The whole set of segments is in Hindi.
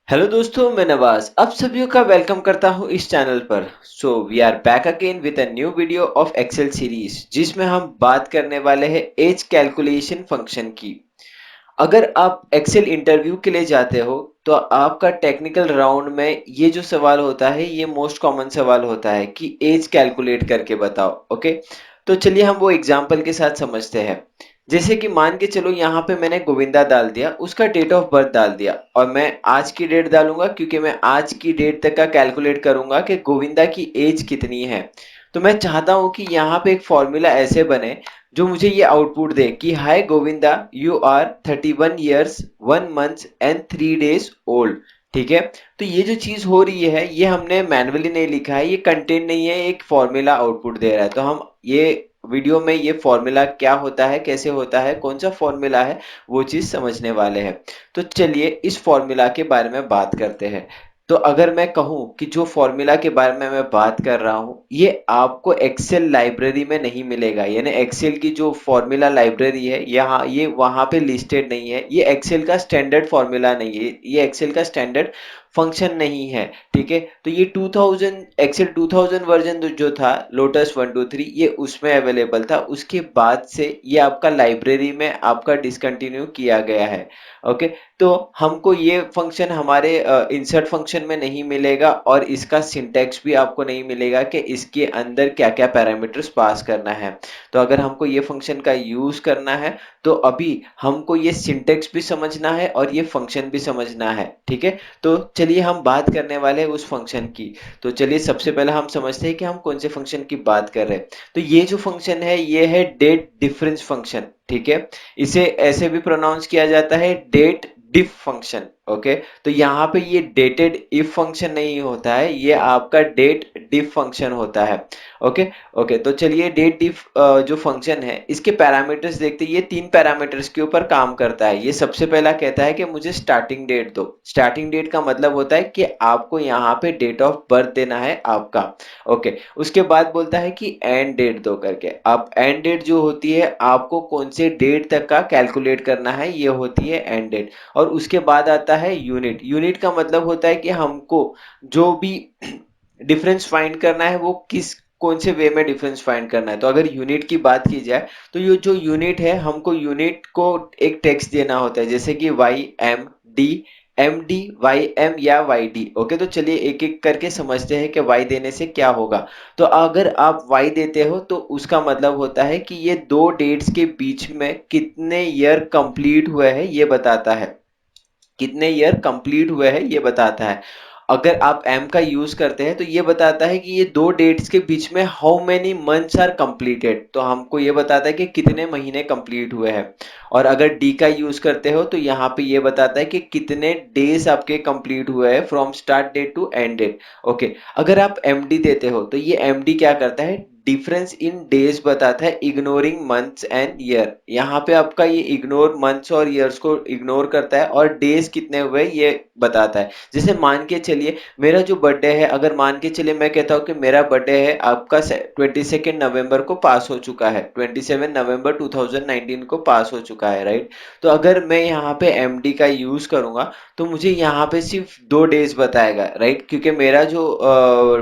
हेलो दोस्तों, मैं नवाज आप सभी का वेलकम करता हूं इस चैनल पर। We are back again with a new video of Excel series जिसमें हम बात करने वाले हैं एज कैलकुलेशन फंक्शन की। अगर आप एक्सेल इंटरव्यू के लिए जाते हो तो आपका टेक्निकल राउंड में ये जो सवाल होता है ये मोस्ट कॉमन सवाल होता है कि एज कैलकुलेट करके बताओ। ओके, तो चलिए हम वो एग्जांपल के साथ समझते हैं। जैसे कि मान के चलो यहाँ पे मैंने गोविंदा डाल दिया, उसका डेट ऑफ बर्थ डाल दिया और मैं आज की डेट डालूंगा क्योंकि मैं आज की डेट तक का कैलकुलेट करूंगा कि गोविंदा की एज कितनी है। तो मैं चाहता हूं कि यहाँ पे एक फॉर्मूला ऐसे बने जो मुझे ये आउटपुट दे कि hi Govinda, you are 31 years 1 month and 3 days old. ठीक है, तो ये जो चीज हो रही है ये हमने मैन्युअली नहीं लिखा है, ये कंटेंट नहीं है, एक फॉर्मूला आउटपुट दे रहा है। तो हम ये वीडियो में ये फॉर्मूला क्या होता है, कैसे होता है, कौन सा फॉर्मूला है, वो चीज समझने वाले हैं। तो चलिए इस फॉर्मूला के बारे में बात करते हैं। तो अगर मैं कहूं कि जो फॉर्मूला के बारे में मैं बात कर रहा हूं ये आपको एक्सेल लाइब्रेरी में नहीं मिलेगा, यानी एक्सेल की जो फॉर्मूला लाइब्रेरी है यहाँ ये वहां पे लिस्टेड नहीं है। ये एक्सेल का स्टैंडर्ड फॉर्मूला नहीं है, ये एक्सेल का स्टैंडर्ड फंक्शन नहीं है। ठीक है, तो ये 2000 एक्सेल 2000 वर्जन जो था लोटस 123 ये उसमें अवेलेबल था, उसके बाद से ये आपका लाइब्रेरी में आपका डिसकंटिन्यू किया गया है। ओके, तो हमको ये फंक्शन हमारे इंसर्ट फंक्शन में नहीं मिलेगा और इसका सिंटैक्स भी आपको नहीं मिलेगा कि इसके अंदर क्या क्या पैरामीटर्स पास करना है। तो अगर हमको ये फंक्शन का यूज करना है तो अभी हमको ये सिंटैक्स भी समझना है और ये फंक्शन भी समझना है। ठीक है, तो चलिए हम बात करने वाले हैं उस फंक्शन की। तो चलिए सबसे पहले हम समझते हैं कि हम कौन से फंक्शन की बात कर रहे हैं। तो ये जो फंक्शन है ये है डेट डिफरेंस फंक्शन। ठीक है, इसे ऐसे भी प्रोनाउंस किया जाता है डेट डिफ फंक्शन। ओके, तो यहाँ पे ये डेटेड इफ फंक्शन नहीं होता है, ये आपका डेट डिफ फंक्शन होता है। ओके, ओके, तो चलिए डेट डिफ जो फंक्शन है इसके पैरामीटर्स देखते हैं। ये 3 पैरामीटर्स के ऊपर काम करता है। ये सबसे पहला कहता है कि मुझे स्टार्टिंग डेट दो। स्टार्टिंग डेट का मतलब होता है कि आपको यहाँ पे डेट ऑफ बर्थ देना है आपका। ओके, उसके बाद बोलता है कि एंड डेट दो करके। अब एंड डेट जो होती है आपको कौन से डेट तक का कैलकुलेट करना है, ये होती है एंड डेट। और उसके बाद आता है यूनिट। यूनिट का मतलब होता है कि हमको जो भी डिफरेंस फाइंड करना है वो किस कौन से वे में डिफरेंस फाइंड करना है। तो अगर यूनिट की बात की जाए तो ये जो यूनिट है हमको यूनिट को एक टेक्स्ट देना होता है, जैसे कि Y M D, M D Y M या वाई डी। ओके, तो चलिए एक एक करके समझते हैं कि वाई देने से क्या होगा। तो अगर आप वाई देते हो तो उसका मतलब होता है कि ये दो डेट्स के बीच में कितने ईयर कंप्लीट हुए हैं ये बताता है, कितने ईयर कंप्लीट हुए हैं ये बताता है। अगर आप एम का यूज करते हैं तो ये बताता है कि ये दो डेट्स के बीच में how many months are completed, तो हमको ये बताता है कि कितने महीने कंप्लीट हुए हैं। और अगर डी का यूज करते हो तो यहाँ पे ये बताता है कि कितने डेज आपके कंप्लीट हुए हैं from start date to end date. Okay, अगर आप एमडी देते हो तो ये एमडी क्या करता है, डिफरेंस इन डेज बताता है इग्नोरिंग मंथ्स एंड ईयर। यहाँ पे आपका ये इग्नोर मंथ्स और ईयर्स को इग्नोर करता है और डेज कितने हुए ये बताता है। जैसे मान के चलिए मेरा जो बर्थडे है, अगर मान के चलिए मैं कहता हूँ कि मेरा बर्थडे है आपका 22 नवंबर को पास हो चुका है, 27 नवंबर 2019 को पास हो चुका है, राइट। तो अगर मैं यहाँ पे एमडी का यूज करूंगा तो मुझे यहाँ पे सिर्फ 2 डेज बताएगा, राइट, क्योंकि मेरा जो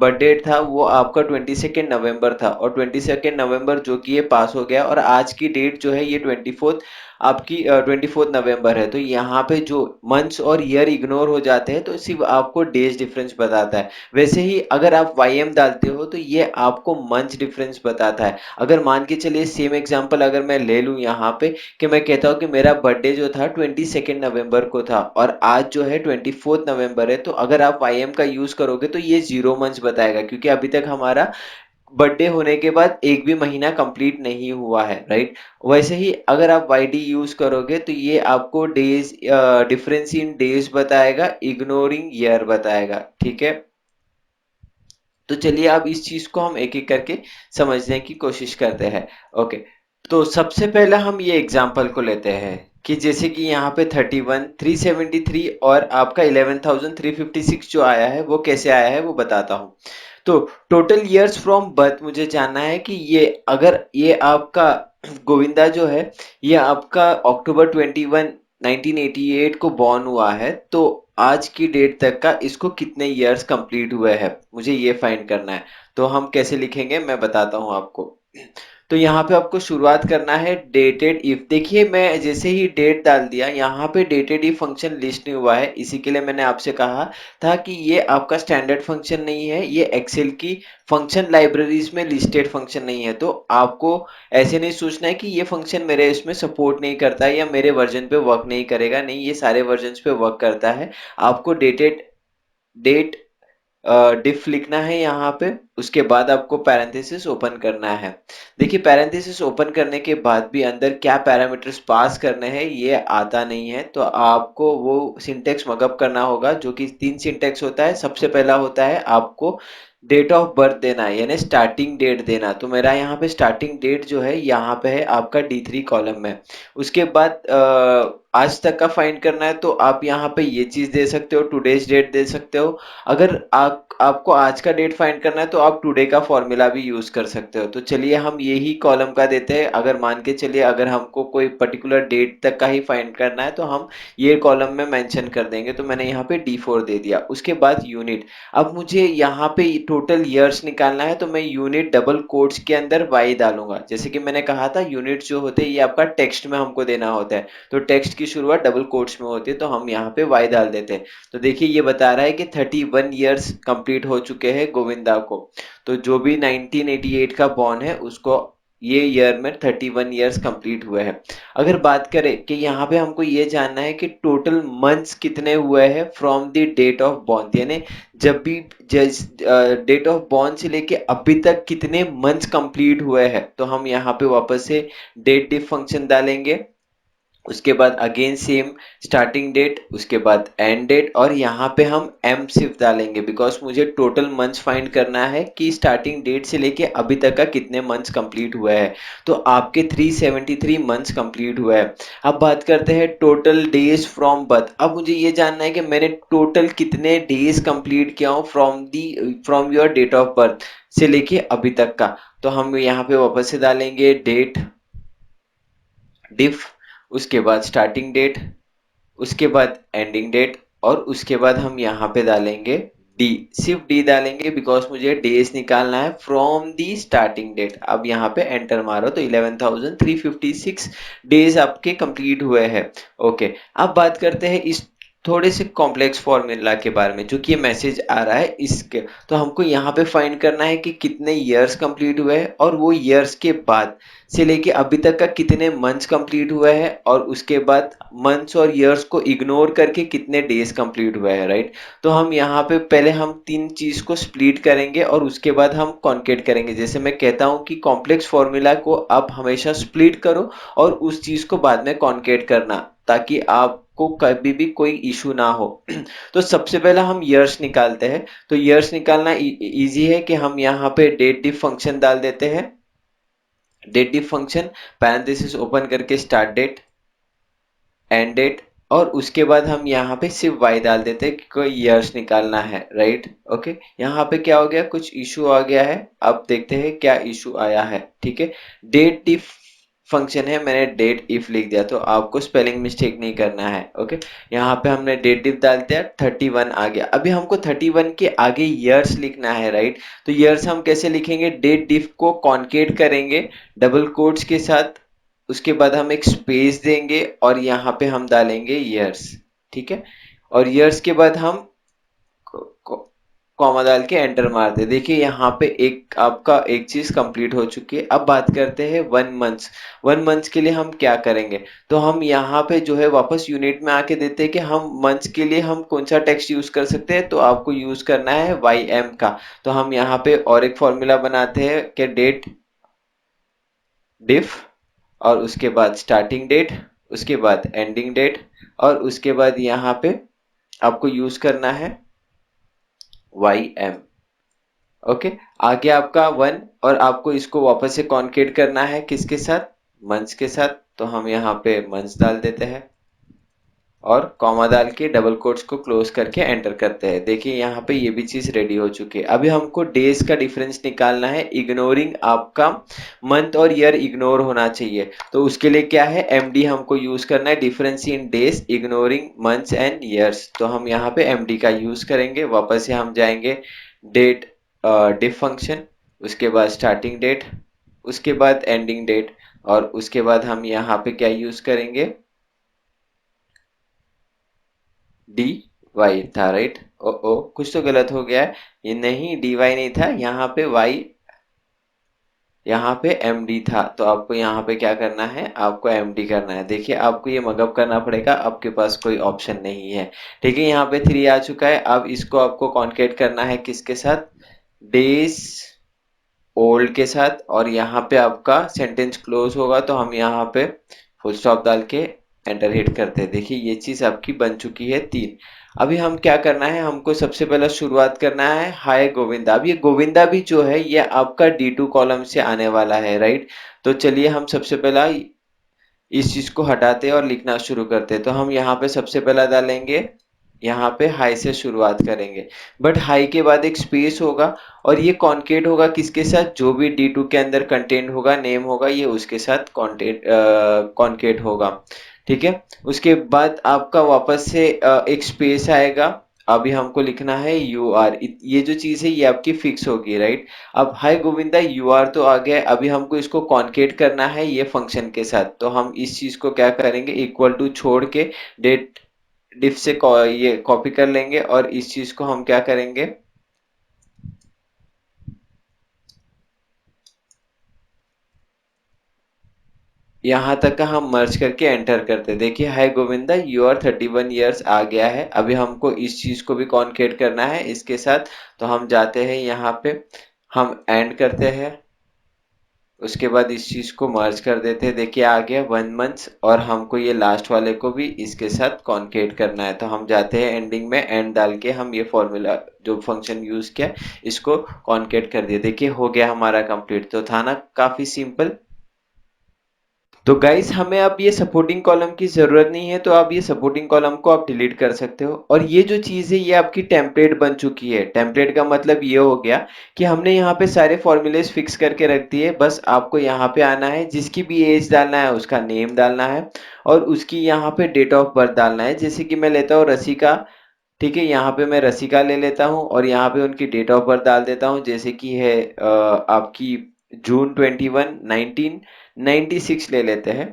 बर्थडे था वो आपका 22 नवंबर था और 22 नवंबर जो कि ये पास हो गया और आज की डेट जो है ये 24 आपकी 24 नवंबर है। तो यहाँ पे जो मंथ्स और ईयर इग्नोर हो जाते हैं तो सिर्फ आपको डेज डिफरेंस बताता है। वैसे ही अगर आप वाई एम डालते हो तो ये आपको मंथ डिफरेंस बताता है। अगर मान के चलिए सेम एग्जांपल अगर मैं ले लूँ यहाँ पे कि मैं कहता हूँ कि मेरा बर्थडे जो था 22 नवंबर को था और आज जो है 24 नवंबर है, तो अगर आप वाई एम का यूज करोगे तो ये 0 मंथ्स बताएगा क्योंकि अभी तक हमारा बर्थडे होने के बाद एक भी महीना कंप्लीट नहीं हुआ है, राइट। वैसे ही अगर आप वाई डी यूज करोगे तो ये आपको डेज डिफरेंस इन डेज बताएगा, इग्नोरिंग ईयर बताएगा। ठीक है, तो चलिए अब इस चीज को हम एक एक करके समझने की कोशिश करते हैं। ओके, तो सबसे पहला हम ये एग्जांपल को लेते हैं कि जैसे कि यहाँ पे 31 373 और आपका 11,356 जो आया है वो कैसे आया है वो बताता हूँ। तो टोटल इयर्स फ्रॉम बर्थ मुझे जानना है कि ये अगर ये आपका गोविंदा जो है ये आपका अक्टूबर 21 1988 को बॉर्न हुआ है, तो आज की डेट तक का इसको कितने ईयर्स कंप्लीट हुए हैं, मुझे ये फाइंड करना है। तो हम कैसे लिखेंगे मैं बताता हूँ आपको। तो यहाँ पे आपको शुरुआत करना है डेटेड इफ। देखिए मैं जैसे ही डेट डाल दिया, यहाँ पे डेटेड इफ फंक्शन लिस्ट नहीं हुआ है, इसी के लिए मैंने आपसे कहा था कि ये आपका स्टैंडर्ड फंक्शन नहीं है, ये एक्सेल की फंक्शन लाइब्रेरीज में लिस्टेड फंक्शन नहीं है। तो आपको ऐसे नहीं सोचना है कि ये फंक्शन मेरे इसमें सपोर्ट नहीं करता है या मेरे वर्जन पे वर्क नहीं करेगा, नहीं, ये सारे वर्जन पे वर्क करता है। आपको डेट डिफ लिखना है यहाँ पे, उसके बाद आपको पैरेंथेसिस ओपन करना है। देखिए पैरेंथेसिस ओपन करने के बाद भी अंदर क्या पैरामीटर्स पास करने हैं ये आता नहीं है, तो आपको वो सिंटेक्स मगअप करना होगा, जो कि 3 सिंटेक्स होता है। सबसे पहला होता है आपको डेट ऑफ बर्थ देना है, यानी स्टार्टिंग डेट देना। तो मेरा यहाँ पे स्टार्टिंग डेट जो है यहाँ पे है आपका D3 कॉलम में। उसके बाद आज तक का फाइंड करना है, तो आप यहाँ पे ये चीज दे सकते हो, टुडेज डेट दे सकते हो। अगर आपको आज का डेट फाइंड करना है तो आप टुडे का फॉर्मूला भी यूज कर सकते हो। तो चलिए हम यही कॉलम का देते हैं। अगर मान के चलिए अगर हमको कोई पर्टिकुलर डेट तक का ही फाइंड करना है तो हम ये कॉलम में मेंशन कर देंगे। तो मैंने यहाँ पे D4 दे दिया। उसके बाद यूनिट। अब मुझे यहाँ पे टोटल ईयर्स निकालना है, तो मैं यूनिट डबल कोट्स के अंदर वाई डालूंगा। जैसे कि मैंने कहा था यूनिट जो होते हैं ये आपका टेक्स्ट में हमको देना होता है, तो टेक्स्ट की शुरुआत डबल कोट्स में होती है, तो हम यहाँ पे वाई डाल देते हैं। तो देखिए ये बता रहा है कि 31 ईयर्स कंप्लीट हो चुके हैं गोविंदा को। तो जो भी 1988 का बॉर्न है उसको ये ईयर में 31 ईयर्स कंप्लीट हुए हैं। अगर बात करें कि यहाँ पे हमको ये जानना है कि टोटल मंथ्स कितने हुए हैं from the date of born, यानी जब भी डेट ऑफ बॉर्न से लेके अभी तक कितने मंथ्स कंप्लीट हुए हैं, तो हम यहाँ पे वापस से डेट डिफ फंक्शन डालेंगे। उसके बाद अगेन सेम स्टार्टिंग डेट, उसके बाद एंड डेट, और यहाँ पे हम एम सिर्फ डालेंगे बिकॉज मुझे टोटल मंथ्स फाइंड करना है कि स्टार्टिंग डेट से लेके अभी तक का कितने मंथ्स कंप्लीट हुए हैं। तो आपके 373 मंथ्स कंप्लीट हुए हैं। अब बात करते हैं टोटल डेज फ्रॉम बर्थ। अब मुझे ये जानना है कि मैंने टोटल कितने डेज कंप्लीट किया हूँ from your date of birth से लेके अभी तक का। तो हम यहाँ पे वापस से डालेंगे डेट डिफ, उसके बाद स्टार्टिंग डेट, उसके बाद एंडिंग डेट, और उसके बाद हम यहाँ पे डालेंगे डी। सिर्फ डी डालेंगे बिकॉज मुझे डेज निकालना है फ्रॉम दी स्टार्टिंग डेट। अब यहाँ पे एंटर मारो तो 11,356 डेज आपके कंप्लीट हुए हैं। ओके, अब बात करते हैं इस थोड़े से कॉम्प्लेक्स फॉर्मूला के बारे में, जो कि ये मैसेज आ रहा है इसके। तो हमको यहाँ पे फाइंड करना है कि कितने ईयर्स कंप्लीट हुए हैं, और वो ईयर्स के बाद से लेके अभी तक का कितने मंथ्स कंप्लीट हुए हैं, और उसके बाद मंथ्स और ईयर्स को इग्नोर करके कितने डेज कंप्लीट हुए हैं, राइट। तो हम यहाँ पे पहले हम तीन चीज को स्प्लिट करेंगे और उसके बाद हम कॉन्केट करेंगे। जैसे मैं कहता हूँ कि कॉम्प्लेक्स फॉर्मूला को आप हमेशा स्प्लिट करो और उस चीज को बाद में कॉन्केट करना, ताकि आपको कभी भी कोई इशू ना हो। तो सबसे पहला हम ईयर्स निकालते हैं। तो ईयर्स निकालना इजी है कि हम यहाँ पे डेट डिफ फंक्शन डाल देते हैं। Date diff function parenthesis open करके स्टार्ट डेट, एंड डेट, और उसके बाद हम यहाँ पे सिर्फ वाई डाल देते हैं कि कोई ईयर्स निकालना है, राइट। ओके, यहाँ पे क्या हो गया, कुछ इशू आ गया है। अब देखते हैं क्या इशू आया है। ठीक है, डेट इफ फंक्शन है, मैंने डेट इफ लिख दिया, तो आपको स्पेलिंग मिस्टेक नहीं करना है। ओके, यहाँ पे हमने डेट इफ डाल दिया, 31 आ गया। अभी हमको 31 के आगे ईयर्स लिखना है, राइट। तो ईयर्स हम कैसे लिखेंगे, डेट डिफ को कॉन्केट करेंगे डबल कोट्स के साथ, उसके बाद हम एक स्पेस देंगे और यहाँ पे हम डालेंगे ईयर्स। ठीक है, और ईयर्स के बाद हम कॉमा डाल के एंटर मार दे। देखिए यहाँ पे एक आपका एक चीज कंप्लीट हो चुकी है। अब बात करते हैं 1 मंथ। 1 मंथ के लिए हम क्या करेंगे, तो हम यहाँ पे जो है वापस यूनिट में आके देते हैं कि हम मंथ्स के लिए हम कौन सा टेक्स्ट यूज कर सकते हैं। तो आपको यूज करना है वाई एम का। तो हम यहाँ पे और एक फॉर्मूला बनाते हैं कि डेट डिफ, और उसके बाद स्टार्टिंग डेट, उसके बाद एंडिंग डेट, और उसके बाद यहाँ पे आपको यूज करना है वाई एम। ओके, आगे आपका 1, और आपको इसको वापस से कॉन्केट करना है किसके साथ, मंथ्स के साथ। तो हम यहाँ पे मंथ्स डाल देते हैं। और कॉमा डाल के डबल कोट्स को क्लोज करके एंटर करते हैं। देखिए यहाँ पे ये भी चीज रेडी हो चुकी है। अभी हमको डेज का डिफरेंस निकालना है, इग्नोरिंग आपका मंथ और ईयर इग्नोर होना चाहिए। तो उसके लिए क्या है, एमडी हमको यूज करना है, difference in days ignoring months and years. तो हम यहाँ पे एमडी का यूज करेंगे। वापस से हम जाएंगे डेट डिफ फंक्शन, उसके बाद स्टार्टिंग डेट, उसके बाद एंडिंग डेट, और उसके बाद हम यहाँ पे क्या यूज करेंगे, डी वाई था, राइट। ओ ओ कुछ तो गलत हो गया है, ये नहीं डी वाई नहीं था, यहाँ पे वाई, यहाँ पे एम डी था। तो आपको यहाँ पे क्या करना है, आपको एम डी करना है। देखिए आपको ये मगअप करना पड़ेगा, आपके पास कोई ऑप्शन नहीं है। ठीक है, यहाँ पे 3 आ चुका है। अब इसको आपको कॉन्केट करना है किसके साथ, डेज ओल्ड के साथ, और यहाँ पे आपका सेंटेंस क्लोज होगा तो हम यहाँ पे फुल स्टॉप डाल के एंटर हिट करते हैं। देखिए ये चीज आपकी बन चुकी है 3। अभी हम क्या करना है, हमको सबसे पहला शुरुआत करना है हाय गोविंदा। अब ये गोविंदा भी जो है ये आपका D2 कॉलम से आने वाला है, राइट। तो चलिए हम सबसे पहला इस चीज को हटाते हैं और लिखना शुरू करते हैं। तो हम यहाँ पे सबसे पहला डालेंगे, यहाँ पे हाई से शुरुआत करेंगे, बट हाई के बाद एक स्पेस होगा, और ये कॉन्केट होगा किसके साथ, जो भी D2 के अंदर कंटेंट होगा, नेम होगा, ये उसके साथ कॉन्टेंट कॉन्केट होगा। ठीक है, उसके बाद आपका वापस से एक स्पेस आएगा। अभी हमको लिखना है यू आर, ये जो चीज है ये आपकी फिक्स होगी, राइट। अब हाय गोविंदा यू आर तो आ गया, अभी हमको इसको कॉन्केट करना है ये फंक्शन के साथ। तो हम इस चीज को क्या करेंगे, इक्वल टू छोड़ के डेट डिफ से ये कॉपी कर लेंगे, और इस चीज को हम क्या करेंगे, यहाँ तक का हम मर्ज करके एंटर करते हैं। देखिए हाय गोविंदा यू आर 31 ईयर्स आ गया है। अभी हमको इस चीज को भी कॉन्केट करना है इसके साथ। तो हम जाते हैं यहाँ पे, हम एंड करते हैं, उसके बाद इस चीज को मर्ज कर देते हैं। देखिए आ गया 1 मंथ, और हमको ये लास्ट वाले को भी इसके साथ कॉन्केट करना है। तो हम जाते हैं एंडिंग में, एंड डाल के हम ये फॉर्मूला जो फंक्शन यूज किया इसको कॉन्केट कर दिया। देखिए हो गया हमारा कंप्लीट। तो था ना काफी सिंपल। तो गाइस हमें अब ये सपोर्टिंग कॉलम की जरूरत नहीं है, तो आप ये सपोर्टिंग कॉलम को आप डिलीट कर सकते हो। और ये जो चीज है ये आपकी टेम्पलेट बन चुकी है। टेम्पलेट का मतलब ये हो गया कि हमने यहाँ पे सारे फॉर्मूलेस फिक्स करके रख दिए। बस आपको यहाँ पे आना है, जिसकी भी एज डालना है उसका नेम डालना है, और उसकी यहाँ पे डेट ऑफ बर्थ डालना है। जैसे कि मैं लेता हूँ रसिका, ठीक है, यहाँ पे मैं रसिका ले लेता हूँ, और यहाँ पे उनकी डेट ऑफ बर्थ डाल देता हूँ, जैसे कि है आपकी जून 21 1996 ले लेते हैं।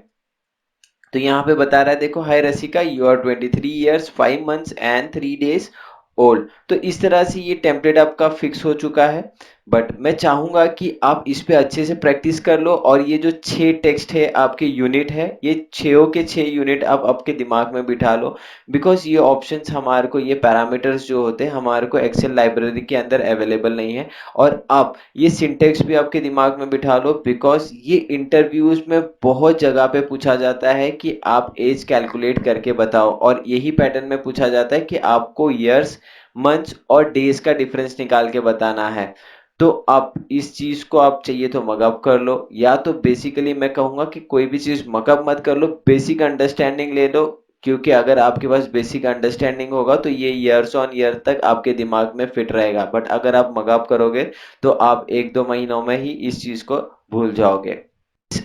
तो यहाँ पे बता रहा है, देखो hi Rasika you are 23 years 5 months and 3 days old. तो इस तरह से ये टेम्पलेट आपका फिक्स हो चुका है। बट मैं चाहूंगा कि आप इस पे अच्छे से प्रैक्टिस कर लो, और ये जो 6 टेक्स्ट है आपके यूनिट है, ये 6 के 6 यूनिट आप आपके दिमाग में बिठा लो। बिकॉज ये ऑप्शंस हमारे को, ये पैरामीटर्स जो होते हैं हमारे को एक्सेल लाइब्रेरी के अंदर अवेलेबल नहीं है। और आप ये सिंटेक्स भी आपके दिमाग में बिठा लो, बिकॉज ये इंटरव्यूज में बहुत जगह पे पूछा जाता है कि आप एज कैलकुलेट करके बताओ, और यही पैटर्न में पूछा जाता है कि आपको ईयर्स मंथ्स और डेज का डिफरेंस निकाल के बताना है। तो आप इस चीज को आप चाहिए तो मगअप कर लो, या तो बेसिकली मैं कहूंगा कि कोई भी चीज मगअप मत कर लो, बेसिक अंडरस्टैंडिंग ले लो। क्योंकि अगर आपके पास बेसिक अंडरस्टैंडिंग होगा तो ये ईयर्स ऑन ईयर तक आपके दिमाग में फिट रहेगा। बट अगर आप मगअप करोगे तो आप 1-2 महीनों में ही इस चीज को भूल जाओगे।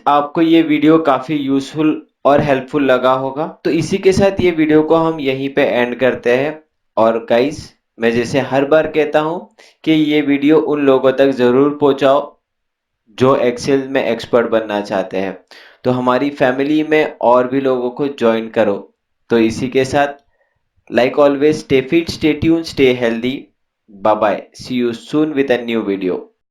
आपको ये वीडियो काफी यूजफुल और हेल्पफुल लगा होगा, तो इसी के साथ ये वीडियो को हम यहीं पे एंड करते हैं। और गाइस मैं जैसे हर बार कहता हूं कि ये वीडियो उन लोगों तक जरूर पहुंचाओ जो एक्सेल में एक्सपर्ट बनना चाहते हैं। तो हमारी फैमिली में और भी लोगों को ज्वाइन करो। तो इसी के साथ, like always, stay fit, stay tuned, stay healthy. Bye bye. See you soon with a new video.